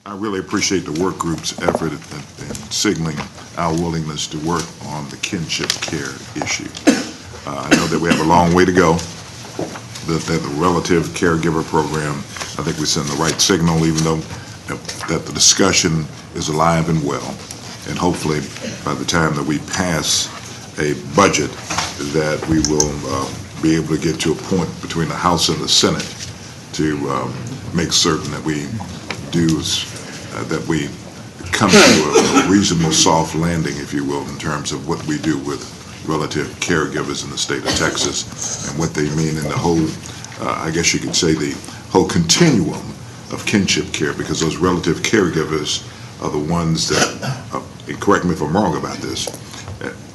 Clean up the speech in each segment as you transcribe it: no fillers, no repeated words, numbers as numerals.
I really appreciate the work group's effort in signaling our willingness to work on the kinship care issue. I know that we have a long way to go. The relative caregiver program, I think we send the right signal, even though that the discussion is alive and well. And hopefully, by the time that we pass a budget, that we will be able to get to a point between the House and the Senate to make certain that we do that we come to a reasonable soft landing, if you will, in terms of what we do with relative caregivers in the state of Texas and what they mean in the whole, I guess you could say, the whole continuum of kinship care, because those relative caregivers are the ones that, correct me if I'm wrong about this,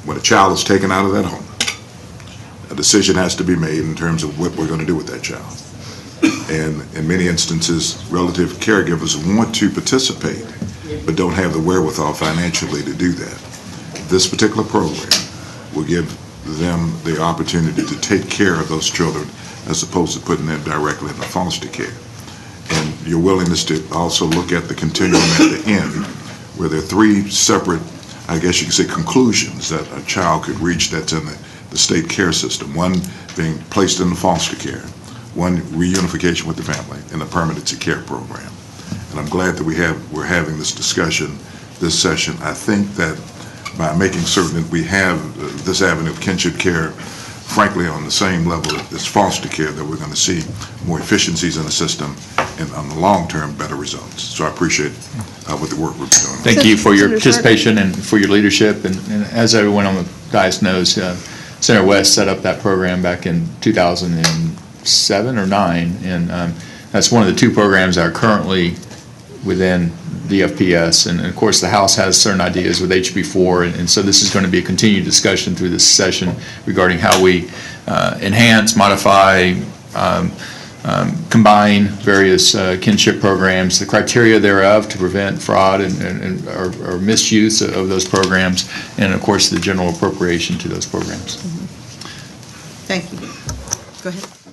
when a child is taken out of that home, a decision has to be made in terms of what we're going to do with that child. And in many instances, relative caregivers want to participate, but don't have the wherewithal financially to do that. This particular program will give them the opportunity to take care of those children as opposed to putting them directly into foster care. And your willingness to also look at the continuum at the end, where there are three separate, I guess you could say, conclusions that a child could reach that's in the state care system. One being placed in the foster care, one reunification with the family, and a permanency care program. And I'm glad that we're having this discussion this session. I think that by making certain that we have this avenue of kinship care, frankly, on the same level as foster care, that we're going to see more efficiencies in the system and on the long term better results. So I appreciate what the work we're doing. Thank you for your participation and for your leadership. And as everyone on the dais knows, Senator West set up that program back in 2007 or 9, and that's one of the two programs that are currently within DFPS, and of course the House has certain ideas with HB4, and so this is going to be a continued discussion through this session regarding how we enhance, modify, combine various kinship programs, the criteria thereof to prevent fraud or misuse of those programs, and of course the general appropriation to those programs. Thank you. Go ahead.